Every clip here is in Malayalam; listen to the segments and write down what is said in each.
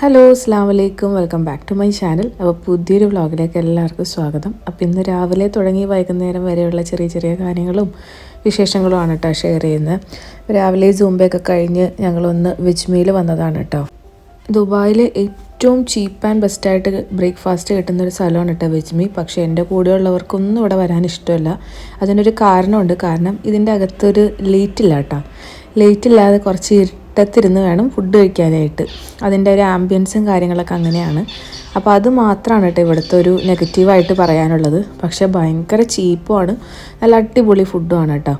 ഹലോ അസ്സാം വലൈക്കും, welcome back to my channel. അപ്പോൾ പുതിയൊരു വ്ളോഗിലേക്ക് എല്ലാവർക്കും സ്വാഗതം. അപ്പോൾ ഇന്ന് രാവിലെ തുടങ്ങി വൈകുന്നേരം വരെയുള്ള ചെറിയ ചെറിയ കാര്യങ്ങളും വിശേഷങ്ങളുമാണ് കേട്ടോ ഷെയർ ചെയ്യുന്നത്. രാവിലെ സൂംബയൊക്കെ കഴിഞ്ഞ് ഞങ്ങളൊന്ന് വെജ് മീൽ വന്നതാണ് കേട്ടോ. ദുബായിൽ ഏറ്റവും ചീപ്പ് ആൻഡ് ബെസ്റ്റായിട്ട് ബ്രേക്ക്ഫാസ്റ്റ് കിട്ടുന്നൊരു സ്ഥലമാണ് കേട്ടോ വെജ് മീ. പക്ഷേ എൻ്റെ കൂടെയുള്ളവർക്കൊന്നും ഇവിടെ വരാൻ ഇഷ്ടമല്ല. അതിനൊരു കാരണമുണ്ട്. കാരണം ഇതിൻ്റെ അകത്തൊരു ലൈറ്റ് ഇല്ല കേട്ടോ. ലൈറ്റ് ഇല്ലാതെ കുറച്ച് ഇരുട്ടത്തിരുന്ന് വേണം ഫുഡ് കഴിക്കാനായിട്ട്. അതിൻ്റെ ഒരു ആംബിയൻസും കാര്യങ്ങളൊക്കെ അങ്ങനെയാണ്. അപ്പോൾ അത് മാത്രമാണ് കേട്ടോ ഇവിടുത്തെ ഒരു നെഗറ്റീവായിട്ട് പറയാനുള്ളത്. പക്ഷേ ഭയങ്കര ചീപ്പുമാണ്, നല്ല അടിപൊളി ഫുഡുമാണ് കേട്ടോ.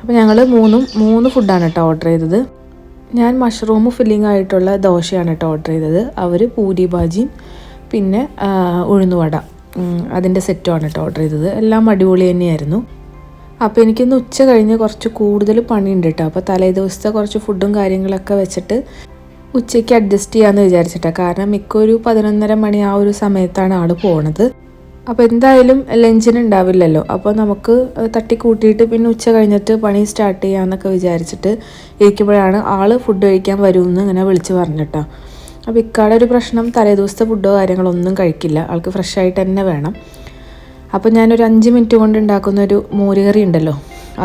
അപ്പോൾ ഞങ്ങൾ മൂന്ന് ഫുഡാണ് കേട്ടോ ഓർഡർ ചെയ്തത്. ഞാൻ മഷ്റൂം ഫില്ലിംഗ് ആയിട്ടുള്ള ദോശയാണ് കേട്ടോ ഓർഡർ ചെയ്തത്. അവർ പൂരി ഭാജിയും പിന്നെ ഉഴുന്നുവട അതിൻ്റെ സെറ്റുമാണ് കേട്ടോ ഓർഡർ ചെയ്തത്. എല്ലാം അടിപൊളി തന്നെയായിരുന്നു. അപ്പോൾ എനിക്കിന്ന് ഉച്ച കഴിഞ്ഞ് കുറച്ച് കൂടുതൽ പണിയുണ്ട് കേട്ടോ. അപ്പോൾ തലേ ദിവസത്തെ കുറച്ച് ഫുഡും കാര്യങ്ങളൊക്കെ വെച്ചിട്ട് ഉച്ചയ്ക്ക് അഡ്ജസ്റ്റ് ചെയ്യാമെന്ന് വിചാരിച്ചിട്ടാണ്. കാരണം മിക്കൊരു 11:30 മണി ആ ഒരു സമയത്താണ് ആൾ പോണത്. അപ്പോൾ എന്തായാലും ലഞ്ചിന് ഉണ്ടാവില്ലല്ലോ. അപ്പോൾ നമുക്ക് തട്ടിക്കൂട്ടിയിട്ട് പിന്നെ ഉച്ച കഴിഞ്ഞിട്ട് പണി സ്റ്റാർട്ട് ചെയ്യാമെന്നൊക്കെ വിചാരിച്ചിട്ട് ഇരിക്കുമ്പോഴാണ് ആൾ ഫുഡ് കഴിക്കാൻ വരുമെന്ന് ഇങ്ങനെ വിളിച്ച് പറഞ്ഞിട്ടോ. അപ്പോൾ ഇക്കാടെ ഒരു പ്രശ്നം, തലേ ദിവസത്തെ ഫുഡോ കാര്യങ്ങളോ ഒന്നും കഴിക്കില്ല. ആൾക്ക് ഫ്രഷ് ആയിട്ട് തന്നെ വേണം. അപ്പോൾ ഞാനൊരു 5 മിനിറ്റ് കൊണ്ട് ഉണ്ടാക്കുന്നൊരു മോരുകറി ഉണ്ടല്ലോ,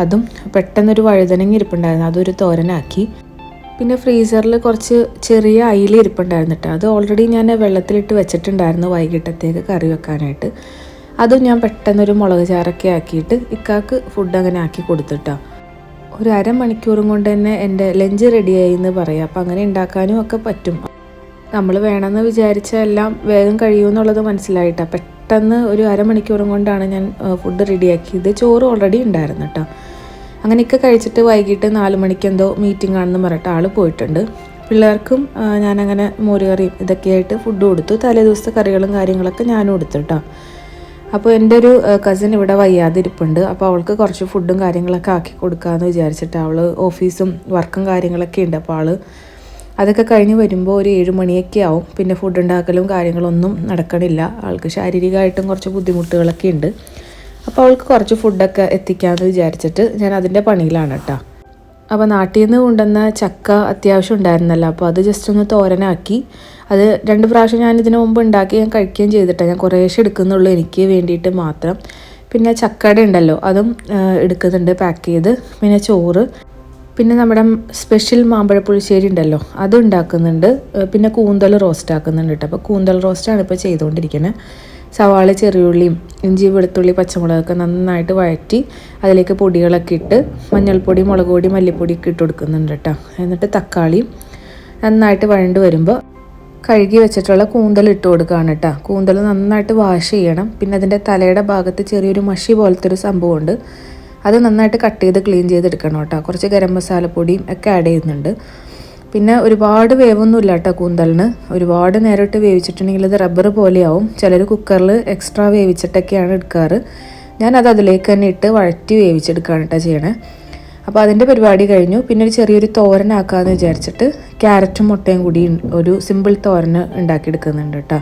അതും പെട്ടെന്നൊരു വഴുതനങ്ങ ഇരിപ്പുണ്ടായിരുന്നു, അതൊരു തോരനാക്കി. പിന്നെ ഫ്രീസറിൽ കുറച്ച് ചെറിയ അയില ഇരിപ്പുണ്ടായിരുന്നു കേട്ടോ. അത് ഓൾറെഡി ഞാൻ വെള്ളത്തിലിട്ട് വെച്ചിട്ടുണ്ടായിരുന്നു വൈകിട്ടത്തേക്ക് കറി വെക്കാനായിട്ട്. അതും ഞാൻ പെട്ടെന്നൊരു മുളക് ചാറൊക്കെ ആക്കിയിട്ട് ഇക്കാക്ക് ഫുഡ് അങ്ങനെ ആക്കി കൊടുത്തിട്ടോ. ഒരു അരമണിക്കൂറും കൊണ്ട് തന്നെ എൻ്റെ ലഞ്ച് റെഡിയായി എന്ന് പറയാം. അപ്പോൾ അങ്ങനെ ഉണ്ടാക്കാനും ഒക്കെ പറ്റും. നമ്മൾ വേണമെന്ന് വിചാരിച്ച എല്ലാം വേഗം കഴിയുമെന്നുള്ളത് മനസ്സിലായിട്ടാണ്. പെട്ടെന്ന് ഒരു അരമണിക്കൂറും കൊണ്ടാണ് ഞാൻ ഫുഡ് റെഡിയാക്കിയത്. ചോറ് ഓൾറെഡി ഉണ്ടായിരുന്നു കേട്ടോ. അങ്ങനെയൊക്കെ കഴിച്ചിട്ട് വൈകിട്ട് 4 മണിക്ക് എന്തോ മീറ്റിംഗ് ആണെന്ന് പറഞ്ഞിട്ട് ആൾ പോയിട്ടുണ്ട്. പിള്ളേർക്കും ഞാനങ്ങനെ മോരുകറിയും ഇതൊക്കെയായിട്ട് ഫുഡ് കൊടുത്തു. തലേ ദിവസത്തെ കറികളും കാര്യങ്ങളൊക്കെ ഞാനും കൊടുത്തു കേട്ടോ. അപ്പോൾ എൻ്റെ ഒരു കസിൻ ഇവിടെ വയ്യാതെ ഇരിപ്പുണ്ട്. അപ്പോൾ അവൾക്ക് കുറച്ച് ഫുഡും കാര്യങ്ങളൊക്കെ ആക്കി കൊടുക്കാമെന്ന് വിചാരിച്ചിട്ട് അവൾ ഓഫീസും വർക്കും കാര്യങ്ങളൊക്കെ ഉണ്ട്. അപ്പോൾ ആൾ അതൊക്കെ കഴിഞ്ഞ് വരുമ്പോൾ ഒരു 7 മണിയൊക്കെ ആവും. പിന്നെ ഫുഡ് ഉണ്ടാക്കലും കാര്യങ്ങളൊന്നും നടക്കണില്ല. ആൾക്ക് ശാരീരികമായിട്ടും കുറച്ച് ബുദ്ധിമുട്ടുകളൊക്കെ ഉണ്ട്. അപ്പോൾ അവൾക്ക് കുറച്ച് ഫുഡൊക്കെ എത്തിക്കാമെന്ന് വിചാരിച്ചിട്ട് ഞാൻ അതിൻ്റെ പണിയിലാണ് കേട്ടോ. അപ്പോൾ നാട്ടിൽ നിന്ന് കൊണ്ടുവന്ന ചക്ക അത്യാവശ്യം ഉണ്ടായിരുന്നല്ലോ. അപ്പോൾ അത് ജസ്റ്റ് ഒന്ന് തോരനാക്കി. അത് 2 പ്രാവശ്യം ഞാൻ ഇതിനു മുമ്പ് ഉണ്ടാക്കി ഞാൻ കഴിക്കുകയും ചെയ്തിട്ടാണ്. ഞാൻ കുറേശ്ശെ എടുക്കുന്നുള്ളൂ എനിക്ക് വേണ്ടിയിട്ട് മാത്രം. പിന്നെ ചക്കയുടെ ഉണ്ടല്ലോ, അതും എടുക്കുന്നുണ്ട് പാക്ക് ചെയ്ത്. പിന്നെ ചോറ്, പിന്നെ നമ്മുടെ സ്പെഷ്യൽ മാമ്പഴ പുളിശ്ശേരി ഉണ്ടല്ലോ, അതും ഉണ്ടാക്കുന്നുണ്ട്. പിന്നെ കൂന്തൽ റോസ്റ്റ് ആക്കുന്നുണ്ട് കേട്ടോ. അപ്പോൾ കൂന്തൽ റോസ്റ്റാണ് ഇപ്പോൾ ചെയ്തുകൊണ്ടിരിക്കുന്നത്. സവാള, ചെറിയുള്ളിയും ഇഞ്ചി, വെളുത്തുള്ളി, പച്ചമുളകൊക്കെ നന്നായിട്ട് വഴറ്റി അതിലേക്ക് പൊടികളൊക്കെ ഇട്ട് മഞ്ഞൾപ്പൊടി, മുളക് പൊടി, മല്ലിപ്പൊടിയൊക്കെ ഇട്ട് കൊടുക്കുന്നുണ്ട് കേട്ടോ. എന്നിട്ട് തക്കാളിയും നന്നായിട്ട് വഴണ്ട് വരുമ്പോൾ കഴുകി വെച്ചിട്ടുള്ള കൂന്തൽ ഇട്ട് കൊടുക്കുകയാണ് കേട്ടോ. കൂന്തൽ നന്നായിട്ട് വാഷ് ചെയ്യണം. പിന്നെ അതിൻ്റെ തലയുടെ ഭാഗത്ത് ചെറിയൊരു മഷി പോലത്തെ ഒരു സംഭവമുണ്ട്, അത് നന്നായിട്ട് കട്ട് ചെയ്ത് ക്ലീൻ ചെയ്തെടുക്കണം കേട്ടോ. കുറച്ച് ഗരം മസാലപ്പൊടിയും ഒക്കെ ആഡ് ചെയ്യുന്നുണ്ട്. പിന്നെ ഒരുപാട് വേവൊന്നുമില്ല കേട്ടോ കൂന്തലിന്. ഒരുപാട് നേരിട്ട് വേവിച്ചിട്ടുണ്ടെങ്കിൽ ഇത് റബ്ബർ പോലെയാവും. ചിലർ കുക്കറിൽ എക്സ്ട്രാ വേവിച്ചിട്ടൊക്കെയാണ് എടുക്കാറ്. ഞാനത് അതിലേക്ക് തന്നെ ഇട്ട് വഴറ്റി വേവിച്ചെടുക്കുകയാണ് കേട്ടോ ചെയ്യണേ. അപ്പോൾ അതിൻ്റെ പരിപാടി കഴിഞ്ഞു. പിന്നെ ഒരു ചെറിയൊരു തോരനാക്കാമെന്ന് വിചാരിച്ചിട്ട് ക്യാരറ്റും മുട്ടയും കൂടി ഒരു സിമ്പിൾ തോരന് ഉണ്ടാക്കിയെടുക്കുന്നുണ്ട് കേട്ടോ.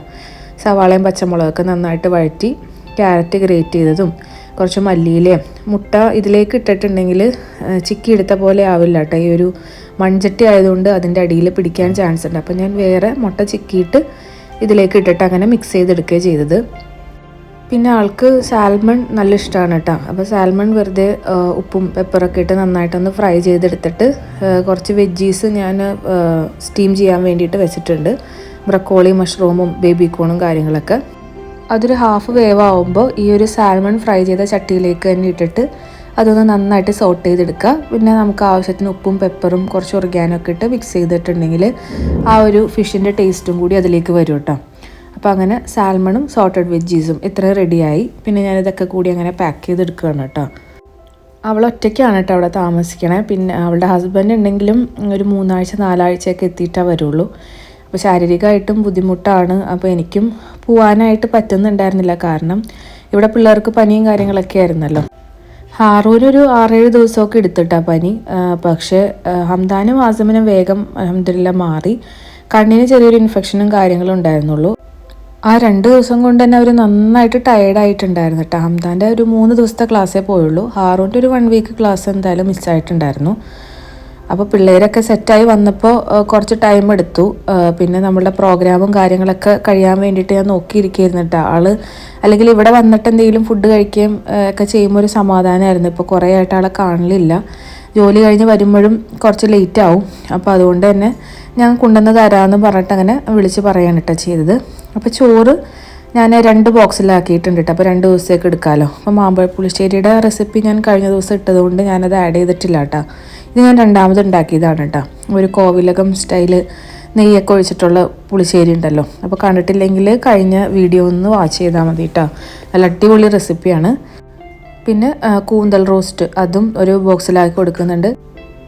സവാളയും പച്ചമുളകൊക്കെ നന്നായിട്ട് വഴറ്റി ക്യാരറ്റ് ഗ്രേറ്റ് ചെയ്തതും കുറച്ച് മല്ലിയിലയും മുട്ട ഇതിലേക്ക് ഇട്ടിട്ടുണ്ടെങ്കിൽ ചിക്കി എടുത്ത പോലെ ആവില്ല കേട്ടോ. ഈ ഒരു മൺചട്ടി ആയതുകൊണ്ട് അതിൻ്റെ അടിയിൽ പിടിക്കാൻ ചാൻസ് ഉണ്ട്. അപ്പോൾ ഞാൻ വേറെ മുട്ട ചിക്കിയിട്ട് ഇതിലേക്ക് ഇട്ടിട്ട് അങ്ങനെ മിക്സ് ചെയ്തെടുക്കുകയാണ് ചെയ്തത്. പിന്നെ ആൾക്ക് സാൽമൺ നല്ല ഇഷ്ടമാണ് കേട്ടോ. അപ്പോൾ സാൽമൺ വെറുതെ ഉപ്പും പെപ്പറൊക്കെ ഇട്ട് നന്നായിട്ടൊന്ന് ഫ്രൈ ചെയ്തെടുത്തിട്ട് കുറച്ച് വെജീസ് ഞാൻ സ്റ്റീം ചെയ്യാൻ വേണ്ടിയിട്ട് വെച്ചിട്ടുണ്ട്. ബ്രക്കോളി, മഷ്റൂമും ബേബി കോണും കാര്യങ്ങളൊക്കെ. അതൊരു ഹാഫ് വേവാകുമ്പോൾ ഈ ഒരു സാൽമൺ ഫ്രൈ ചെയ്ത ചട്ടിയിലേക്ക് തന്നെ ഇട്ടിട്ട് അതൊന്ന് നന്നായിട്ട് സോട്ട് ചെയ്തെടുക്കുക. പിന്നെ നമുക്ക് ആവശ്യത്തിന് ഉപ്പും പെപ്പറും കുറച്ച് ഒർഗാനൊക്കെ ഇട്ട് മിക്സ് ചെയ്തിട്ടുണ്ടെങ്കിൽ ആ ഒരു ഫിഷിൻ്റെ ടേസ്റ്റും കൂടി അതിലേക്ക് വരും കേട്ടോ. അപ്പോൾ അങ്ങനെ സാൽമണും സോട്ടഡ് വെജീസും ഇത്രയും റെഡിയായി. പിന്നെ ഞാനിതൊക്കെ കൂടി അങ്ങനെ പാക്ക് ചെയ്തെടുക്കുകയാണ് കേട്ടോ. അവൾ ഒറ്റയ്ക്കാണ് കേട്ടോ അവിടെ താമസിക്കണേ. പിന്നെ അവളുടെ ഹസ്ബൻഡ് ഉണ്ടെങ്കിലും ഒരു 3 ആഴ്ച 4 ആഴ്ചയൊക്കെ എത്തിയിട്ടേ വരുള്ളൂ. അപ്പോൾ ശാരീരികമായിട്ടും ബുദ്ധിമുട്ടാണ്. അപ്പോൾ എനിക്കും പോകാനായിട്ട് പറ്റുന്നുണ്ടായിരുന്നില്ല. കാരണം ഇവിടെ പിള്ളേർക്ക് പനിയും കാര്യങ്ങളൊക്കെ ആയിരുന്നല്ലോ. ഹാറൂനൊരു 6-7 ദിവസമൊക്കെ എടുത്തിട്ടാണ് പനി. പക്ഷേ ഹംദാനും ആസമിനും വേഗം അൽഹംദുലില്ലാ മാറി. കണ്ണിന് ചെറിയൊരു ഇൻഫെക്ഷനും കാര്യങ്ങളും ഉണ്ടായിരുന്നുള്ളൂ. ആ 2 ദിവസം കൊണ്ട് തന്നെ അവർ നന്നായിട്ട് ടയേർഡായിട്ടുണ്ടായിരുന്നു കേട്ടോ. ഹംദാൻ്റെ ഒരു 3 ദിവസത്തെ ക്ലാസ്സേ പോയുള്ളൂ. ഹാറൂൻ്റെ ഒരു 1 വീക്ക് ക്ലാസ് എന്തായാലും മിസ്സായിട്ടുണ്ടായിരുന്നു. അപ്പോൾ പിള്ളേരൊക്കെ സെറ്റായി വന്നപ്പോൾ കുറച്ച് ടൈം എടുത്തു. പിന്നെ നമ്മളുടെ പ്രോഗ്രാമും കാര്യങ്ങളൊക്കെ കഴിയാൻ വേണ്ടിയിട്ട് ഞാൻ നോക്കിയിരിക്കുകയായിരുന്നു കേട്ടോ. അല്ലെങ്കിൽ ഇവിടെ വന്നിട്ട് എന്തെങ്കിലും ഫുഡ് കഴിക്കുകയും ഒക്കെ ചെയ്യുമ്പോൾ ഒരു സമാധാനമായിരുന്നു. ഇപ്പോൾ കുറേ ആയിട്ട് ആളെ കാണലില്ല. ജോലി കഴിഞ്ഞ് വരുമ്പോഴും കുറച്ച് ലേറ്റ് ആവും. അപ്പോൾ അതുകൊണ്ട് തന്നെ ഞാൻ കൊണ്ടുവന്ന് തരാമെന്ന് പറഞ്ഞിട്ട് അങ്ങനെ വിളിച്ച് പറയാണ് കേട്ടോ ചെയ്തത്. അപ്പോൾ ചോറ് ഞാൻ 2 ബോക്സിലാക്കിയിട്ടുണ്ട് കേട്ടോ. അപ്പോൾ 2 ദിവസത്തേക്ക് എടുക്കാമല്ലോ. അപ്പോൾ മാമ്പഴ പുളിശ്ശേരിയുടെ റെസിപ്പി ഞാൻ കഴിഞ്ഞ ദിവസം ഇട്ടതുകൊണ്ട് ഞാനത് ആഡ് ചെയ്തിട്ടില്ല കേട്ടോ. ഇത് ഞാൻ രണ്ടാമത് ഉണ്ടാക്കിയതാണ് കേട്ടോ. ഒരു കോവിലകം സ്റ്റൈല് നെയ്യൊക്കെ ഒഴിച്ചിട്ടുള്ള പുളിശ്ശേരി ഉണ്ടല്ലോ. അപ്പോൾ കണ്ടിട്ടില്ലെങ്കിൽ കഴിഞ്ഞ വീഡിയോ ഒന്ന് വാച്ച് ചെയ്താൽ മതി കേട്ടോ. നല്ല അടിപൊളി റെസിപ്പിയാണ്. പിന്നെ കൂന്തൽ റോസ്റ്റ് അതും ഒരു ബോക്സിലാക്കി കൊടുക്കുന്നുണ്ട്.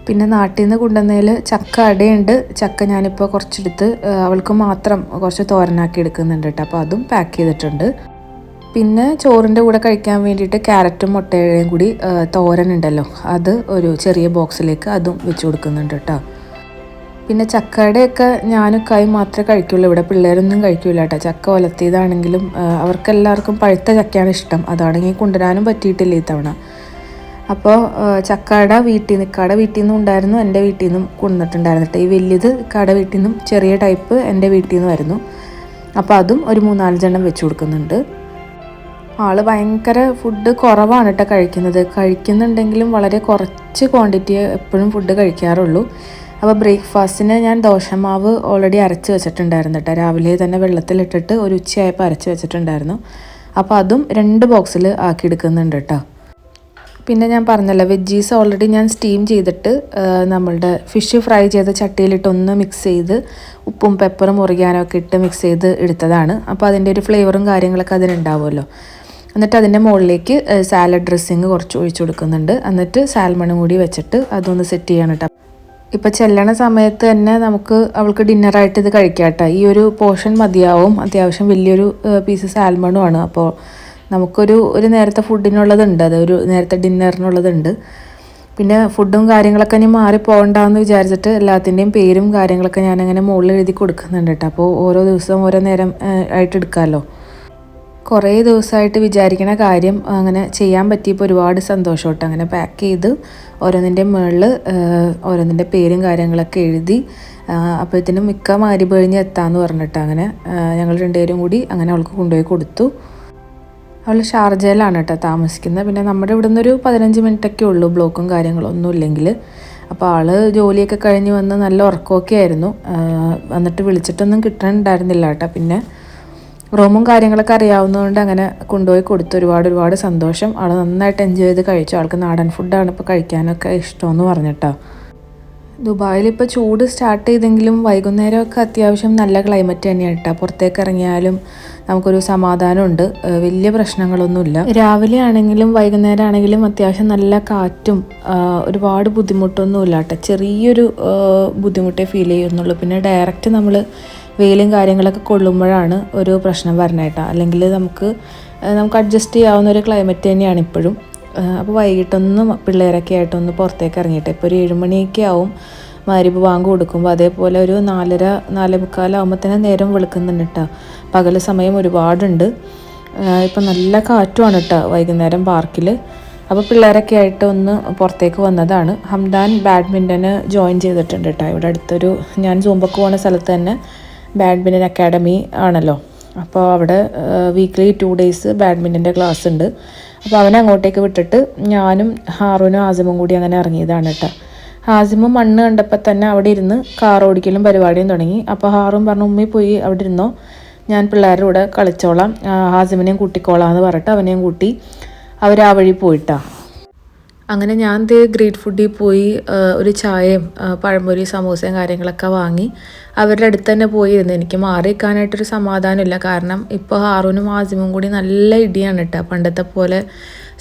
പിന്നെ നാട്ടിൽ നിന്ന് കൊണ്ടുവന്നതിൽ ചക്ക അടയുണ്ട്. ചക്ക ഞാനിപ്പോൾ കുറച്ചെടുത്ത് അവൾക്ക് മാത്രം കുറച്ച് തോരനാക്കി എടുക്കുന്നുണ്ട് കേട്ടോ. അപ്പോൾ അതും പാക്ക് ചെയ്തിട്ടുണ്ട്. പിന്നെ ചോറിൻ്റെ കൂടെ കഴിക്കാൻ വേണ്ടിയിട്ട് ക്യാരറ്റും മുട്ടയും കൂടി തോരനുണ്ടല്ലോ, അത് ഒരു ചെറിയ ബോക്സിലേക്ക് അതും വെച്ച് കൊടുക്കുന്നുണ്ട് കേട്ടോ. പിന്നെ ചക്കയുടെയൊക്കെ ഞാനും കായും മാത്രമേ കഴിക്കുള്ളൂ. ഇവിടെ പിള്ളേരൊന്നും കഴിക്കില്ല കേട്ടോ. ചക്ക ഒലത്തിയതാണെങ്കിലും അവർക്കെല്ലാവർക്കും പഴുത്ത ചക്കയാണ് ഇഷ്ടം. അതാണെങ്കിൽ കൊണ്ടുവരാനും പറ്റിയിട്ടില്ല ഇത്തവണ. അപ്പോൾ ചക്കയുടെ ഇക്കാടെ വീട്ടിൽ നിന്നും ഉണ്ടായിരുന്നു, എൻ്റെ വീട്ടിൽ നിന്നും കൊണ്ടുവന്നിട്ടുണ്ടായിരുന്നു കേട്ടോ. ഈ വലിയത് ഇക്കാടെ വീട്ടിൽ നിന്നും, ചെറിയ ടൈപ്പ് എൻ്റെ വീട്ടിൽ നിന്നും ആയിരുന്നു. അപ്പോൾ അതും ഒരു 3-4 വെച്ച് കൊടുക്കുന്നുണ്ട്. ആൾ ഭയങ്കര ഫുഡ് കുറവാണ് കേട്ടോ കഴിക്കുന്നുണ്ടെങ്കിലും വളരെ കുറച്ച് ക്വാണ്ടിറ്റി എപ്പോഴും ഫുഡ് കഴിക്കാറുള്ളൂ. അപ്പോൾ ബ്രേക്ക്ഫാസ്റ്റിന് ഞാൻ ദോശമാവ് ഓൾറെഡി അരച്ച് വെച്ചിട്ടുണ്ടായിരുന്നു കേട്ടോ. രാവിലെ തന്നെ വെള്ളത്തിലിട്ടിട്ട് ഒരു ഉച്ചയായപ്പോൾ അരച്ച് വെച്ചിട്ടുണ്ടായിരുന്നു. അപ്പോൾ അതും 2 ബോക്സിൽ ആക്കിയെടുക്കുന്നുണ്ട് കേട്ടോ. പിന്നെ ഞാൻ പറഞ്ഞല്ലോ, വെജീസ് ഓൾറെഡി ഞാൻ സ്റ്റീം ചെയ്തിട്ട് നമ്മളുടെ ഫിഷ് ഫ്രൈ ചെയ്ത ചട്ടിയിലിട്ടൊന്ന് മിക്സ് ചെയ്ത് ഉപ്പും പെപ്പറും ഒറിഗാനൊക്കെ ഇട്ട് മിക്സ് ചെയ്ത് എടുത്തതാണ്. അപ്പോൾ അതിൻ്റെ ഒരു ഫ്ലേവറും കാര്യങ്ങളൊക്കെ അതിനുണ്ടാവുമല്ലോ. എന്നിട്ട് അതിൻ്റെ മുകളിലേക്ക് സാലഡ് ഡ്രസ്സിങ് കുറച്ച് ഒഴിച്ചു കൊടുക്കുന്നുണ്ട്. എന്നിട്ട് സാൽമണും കൂടി വെച്ചിട്ട് അതൊന്ന് സെറ്റ് ചെയ്യണം കേട്ടോ. ഇപ്പോൾ ചെല്ലണ സമയത്ത് തന്നെ അവൾക്ക് ഡിന്നറായിട്ട് ഇത് കഴിക്കാം കേട്ടോ. ഈ ഒരു പോർഷൻ മതിയാവും. അത്യാവശ്യം വലിയൊരു പീസ് സാൽമണുമാണ്. അപ്പോൾ നമുക്കൊരു നേരത്തെ ഫുഡിനുള്ളതുണ്ട്, അത് ഒരു നേരത്തെ ഡിന്നറിനുള്ളതുണ്ട്. പിന്നെ ഫുഡും കാര്യങ്ങളൊക്കെ ഇനി മാറിപ്പോകണ്ടെന്ന് വിചാരിച്ചിട്ട് എല്ലാത്തിൻ്റെയും പേരും കാര്യങ്ങളൊക്കെ ഞാനങ്ങനെ മുകളിൽ എഴുതി കൊടുക്കുന്നുണ്ട് കേട്ടോ. അപ്പോൾ ഓരോ ദിവസവും ഓരോ നേരം ആയിട്ട് എടുക്കാമല്ലോ. കുറേ ദിവസമായിട്ട് വിചാരിക്കണ കാര്യം അങ്ങനെ ചെയ്യാൻ പറ്റിയപ്പോൾ ഒരുപാട് സന്തോഷം കേട്ടോ. അങ്ങനെ പാക്ക് ചെയ്ത് ഓരോന്നിൻ്റെ മുകളിൽ ഓരോന്നിൻ്റെ പേരും കാര്യങ്ങളൊക്കെ എഴുതി അപ്പോഴത്തേനും മിക്ക മഗ്‌രിബ് കഴിഞ്ഞ് എത്താമെന്ന് പറഞ്ഞിട്ട് അങ്ങനെ ഞങ്ങൾ 2 പേരും കൂടി അങ്ങനെ അവൾക്ക് കൊണ്ടുപോയി കൊടുത്തു. അവൾ ഷാർജയിലാണ് കേട്ടോ താമസിക്കുന്നത്. പിന്നെ നമ്മുടെ ഇവിടെ നിന്നൊരു 15 മിനിറ്റൊക്കെ ഉള്ളൂ, ബ്ലോക്കും കാര്യങ്ങളൊന്നും ഇല്ലെങ്കിൽ. അപ്പോൾ ആൾ ജോലിയൊക്കെ കഴിഞ്ഞ് വന്ന് നല്ല ഉറക്കമൊക്കെ ആയിരുന്നു. എന്നിട്ട് വിളിച്ചിട്ടൊന്നും കിട്ടണുണ്ടായിരുന്നില്ല കേട്ടോ. പിന്നെ റൂമും കാര്യങ്ങളൊക്കെ അറിയാവുന്നതുകൊണ്ട് അങ്ങനെ കൊണ്ടുപോയി കൊടുത്തു. ഒരുപാട് സന്തോഷം. ആൾ നന്നായിട്ട് എൻജോയ് ചെയ്ത് കഴിച്ചു. ആൾക്ക് നാടൻ ഫുഡാണ് ഇപ്പോൾ കഴിക്കാനൊക്കെ ഇഷ്ടമെന്ന് പറഞ്ഞിട്ടോ. ദുബായിൽ ഇപ്പോൾ ചൂട് സ്റ്റാർട്ട് ചെയ്തെങ്കിലും വൈകുന്നേരമൊക്കെ അത്യാവശ്യം നല്ല ക്ലൈമറ്റ് തന്നെയാണ് കേട്ടോ. പുറത്തേക്ക് ഇറങ്ങിയാലും നമുക്കൊരു സമാധാനമുണ്ട്, വലിയ പ്രശ്നങ്ങളൊന്നുമില്ല. രാവിലെ ആണെങ്കിലും വൈകുന്നേരം ആണെങ്കിലും അത്യാവശ്യം നല്ല കാറ്റും ഒരുപാട് ബുദ്ധിമുട്ടൊന്നുമില്ല കേട്ടോ. ചെറിയൊരു ബുദ്ധിമുട്ടേ ഫീൽ ചെയ്യുന്നുള്ളൂ. പിന്നെ ഡയറക്റ്റ് നമ്മൾ വെയിലും കാര്യങ്ങളൊക്കെ കൊള്ളുമ്പോഴാണ് ഒരു പ്രശ്നം വരണേട്ടോ. അല്ലെങ്കിൽ നമുക്ക് അഡ്ജസ്റ്റ് ചെയ്യാവുന്ന ഒരു ക്ലൈമറ്റ് തന്നെയാണ് ഇപ്പോഴും. അപ്പോൾ വൈകിട്ടൊന്ന് പിള്ളേരൊക്കെ ആയിട്ടൊന്ന് പുറത്തേക്ക് ഇറങ്ങിയിട്ട് ഇപ്പോൾ ഒരു 7 മണിയൊക്കെ ആവും മഗ്‌രിബ് ബാങ്ക് കൊടുക്കുമ്പോൾ. അതേപോലെ ഒരു 4:45 ആകുമ്പോൾ തന്നെ നേരം വെളുക്കുന്നുണ്ട് കേട്ടോ. പകൽ സമയം ഒരുപാടുണ്ട്. ഇപ്പം നല്ല കാറ്റുമാണ് കേട്ടോ വൈകുന്നേരം പാർക്കിൽ. അപ്പോൾ പിള്ളേരൊക്കെ ആയിട്ട് ഒന്ന് പുറത്തേക്ക് വന്നതാണ്. ഹംദാൻ ബാഡ്മിൻ്റന് ജോയിൻ ചെയ്തിട്ടുണ്ട് കേട്ടോ. ഇവിടെ അടുത്തൊരു ഞാൻ സൂമ്പക്ക് പോകുന്ന സ്ഥലത്ത് തന്നെ ബാഡ്മിൻ്റൺ അക്കാഡമി ആണല്ലോ. അപ്പോൾ അവിടെ വീക്ക്ലി 2 ഡേയ്സ് ബാഡ്മിൻ്റൻ്റെ ക്ലാസ് ഉണ്ട്. അപ്പോൾ അവനെ അങ്ങോട്ടേക്ക് വിട്ടിട്ട് ഞാനും ഹാറൂനും ആസിമും കൂടി അങ്ങനെ ഇറങ്ങിയതാണ് കേട്ടോ. ഹാസിമും മണ്ണ് കണ്ടപ്പോൾ തന്നെ അവിടെ ഇരുന്ന് കാർ ഓടിക്കലും പരിപാടിയും തുടങ്ങി. അപ്പോൾ ഹാറൂൻ പറഞ്ഞു, ഉമ്മി പോയി അവിടെ ഇരുന്നോ, ഞാൻ പിള്ളേരുടെ കൂടെ കളിച്ചോളാം, ഹാസിമിനെയും കൂട്ടിക്കോളാം എന്ന് പറഞ്ഞിട്ട് അവനെയും കൂട്ടി അവർ ആ വഴി പോയിട്ടാ. അങ്ങനെ ഞാൻ ഗ്രീറ്റ് ഫുഡിൽ പോയി ഒരു ചായയും പഴംപൊരി സമൂസയും കാര്യങ്ങളൊക്കെ വാങ്ങി അവരുടെ അടുത്ത് തന്നെ പോയിരുന്നു. എനിക്ക് മാറി നിൽക്കാനായിട്ടൊരു സമാധാനമില്ല. കാരണം ഇപ്പോൾ ഹാറൂനും ആസിമും കൂടി നല്ല ഇടിയാണ് കേട്ടോ. പണ്ടത്തെ പോലെ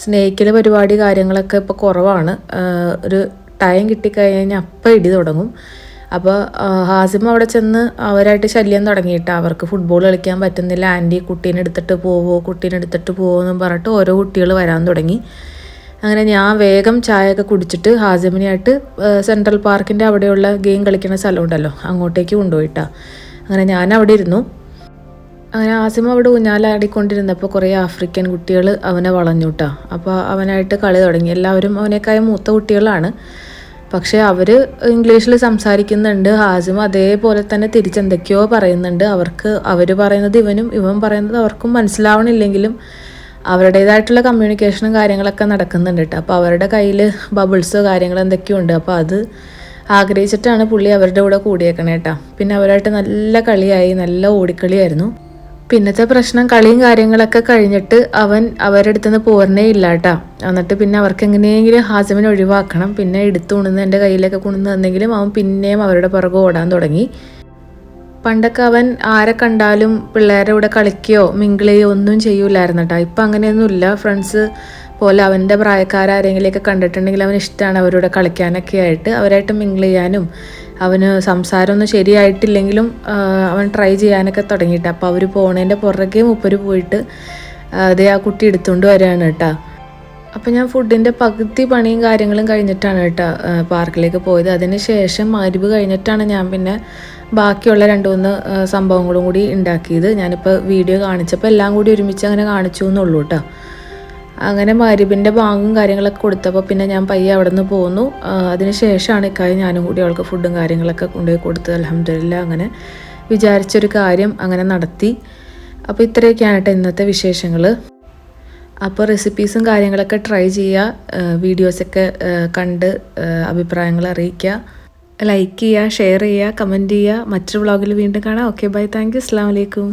സ്നേഹിക്കൽ പരിപാടി കാര്യങ്ങളൊക്കെ ഇപ്പോൾ കുറവാണ്. ഒരു ടൈം കിട്ടിക്കഴിഞ്ഞാൽ അപ്പം ഇടി തുടങ്ങും. അപ്പോൾ ഹാസിം അവിടെ ചെന്ന് അവരായിട്ട് ശല്യം തുടങ്ങിയിട്ട് അവർക്ക് ഫുട്ബോൾ കളിക്കാൻ പറ്റുന്നില്ല, ആൻറ്റി കുട്ടീനെ എടുത്തിട്ട് പോവോ എന്നും പറഞ്ഞിട്ട് ഓരോ കുട്ടികൾ വരാൻ തുടങ്ങി. അങ്ങനെ ഞാൻ വേഗം ചായയൊക്കെ കുടിച്ചിട്ട് ഹാസിമിനെയായിട്ട് സെൻട്രൽ പാർക്കിൻ്റെ അവിടെയുള്ള ഗെയിം കളിക്കുന്ന സ്ഥലമുണ്ടല്ലോ അങ്ങോട്ടേക്ക് കൊണ്ടുപോയിട്ടാണ്. അങ്ങനെ ഞാൻ അവിടെ ഇരുന്നു. അങ്ങനെ ഹാസിം അവിടെ ഊഞ്ഞാലാടിക്കൊണ്ടിരുന്നപ്പോൾ കുറേ ആഫ്രിക്കൻ കുട്ടികൾ അവനെ വളഞ്ഞു കേട്ടോ. അപ്പോൾ അവനായിട്ട് കളി തുടങ്ങി. എല്ലാവരും അവനേക്കാളും മൂത്ത കുട്ടികളാണ്. പക്ഷേ അവർ ഇംഗ്ലീഷിൽ സംസാരിക്കുന്നുണ്ട്. ഹാസിം അതേപോലെ തന്നെ തിരിച്ചെന്തൊക്കെയോ പറയുന്നുണ്ട്. അവർ പറയുന്നത് ഇവൻ പറയുന്നത് അവർക്കും മനസ്സിലാവണില്ലെങ്കിലും അവരുടേതായിട്ടുള്ള കമ്മ്യൂണിക്കേഷനും കാര്യങ്ങളൊക്കെ നടക്കുന്നുണ്ട് കേട്ടോ. അപ്പോൾ അവരുടെ കയ്യിൽ ബബിൾസ് കാര്യങ്ങൾ എന്തൊക്കെയോ ഉണ്ട്. അപ്പോൾ അത് ആഗ്രഹിച്ചിട്ടാണ് പുള്ളി അവരുടെ കൂടെ കൂടിയേക്കണേ കേട്ടോ. പിന്നെ അവരായിട്ട് നല്ല കളിയായി, നല്ല ഓടിക്കളിയായിരുന്നു. പിന്നത്തെ പ്രശ്നം കളിയും കാര്യങ്ങളൊക്കെ കഴിഞ്ഞിട്ട് അവൻ അവരുടെ അടുത്ത് നിന്ന് പോരണേ ഇല്ല കേട്ടോ. എന്നിട്ട് പിന്നെ അവർക്ക് എങ്ങനെയെങ്കിലും ഹാസിമിനെ ഒഴിവാക്കണം. പിന്നെ എടുത്തു കൊണ്ടുവന്ന് എൻ്റെ കയ്യിലൊക്കെ കൊണ്ടുവന്ന് തന്നെങ്കിലും അവൻ പിന്നെയും അവരുടെ പുറകെ ഓടാൻ തുടങ്ങി. പണ്ടൊക്കെ അവൻ ആരെ കണ്ടാലും പിള്ളേരുടെ കൂടെ കളിക്കുകയോ മിങ്കിൾ ചെയ്യുകയോ ഒന്നും ചെയ്യൂലായിരുന്നു കേട്ടോ. ഇപ്പം അങ്ങനെയൊന്നുമില്ല. ഫ്രണ്ട്സ് പോലെ അവൻ്റെ പ്രായക്കാരെങ്കിലെയൊക്കെ കണ്ടിട്ടുണ്ടെങ്കിൽ അവന് ഇഷ്ടമാണ് അവരോട് കളിക്കാനൊക്കെ ആയിട്ട്. അവരായിട്ട് മിങ്കിൾ ചെയ്യാനും അവന് സംസാരമൊന്നും ശരിയായിട്ടില്ലെങ്കിലും അവൻ ട്രൈ ചെയ്യാനൊക്കെ തുടങ്ങിയിട്ട്. അപ്പോൾ അവർ പോണതിൻ്റെ പുറകെ മൂപ്പര് പോയിട്ട് അതേ ആ കുട്ടി എടുത്തുകൊണ്ട് വരികയാണ് കേട്ടോ. അപ്പോൾ ഞാൻ ഫുഡിൻ്റെ പകുതി പണിയും കാര്യങ്ങളും കഴിഞ്ഞിട്ടാണ് കേട്ടോ പാർക്കിലേക്ക് പോയത്. അതിന് ശേഷം മഗ്‌രിബ് കഴിഞ്ഞിട്ടാണ് ഞാൻ പിന്നെ ബാക്കിയുള്ള 2-3 സംഭവങ്ങളും കൂടി ഉണ്ടാക്കിയത്. ഞാനിപ്പോൾ വീഡിയോ കാണിച്ചപ്പോൾ എല്ലാം കൂടി ഒരുമിച്ച് അങ്ങനെ കാണിച്ചു എന്നുള്ളൂ കേട്ടോ. അങ്ങനെ മഗ്‌രിബിൻ്റെ ബാങ്കും കാര്യങ്ങളൊക്കെ കൊടുത്തപ്പോൾ പിന്നെ ഞാൻ പയ്യെ അവിടെ നിന്ന് പോന്നു. അതിന് ശേഷമാണ് ഇക്കാര്യം ഞാനും കൂടി അവൾക്ക് ഫുഡും കാര്യങ്ങളൊക്കെ കൊണ്ടുപോയി കൊടുത്തത്. അൽഹംദുലില്ലാ അങ്ങനെ വിചാരിച്ചൊരു കാര്യം അങ്ങനെ നടത്തി. അപ്പോൾ ഇത്രയൊക്കെയാണ് കേട്ടോ ഇന്നത്തെ വിശേഷങ്ങൾ. അപ്പോൾ റെസിപ്പീസും കാര്യങ്ങളൊക്കെ ട്രൈ ചെയ്യുക, വീഡിയോസൊക്കെ കണ്ട് അഭിപ്രായങ്ങൾ അറിയിക്കുക, ലൈക്ക് ചെയ്യുക, ഷെയർ ചെയ്യുക, കമൻറ്റ് ചെയ്യുക. മറ്റൊരു വ്ളോഗിൽ വീണ്ടും കാണാം. ഓക്കെ ബൈ, താങ്ക് യു, അസ്സലാമു അലൈക്കും.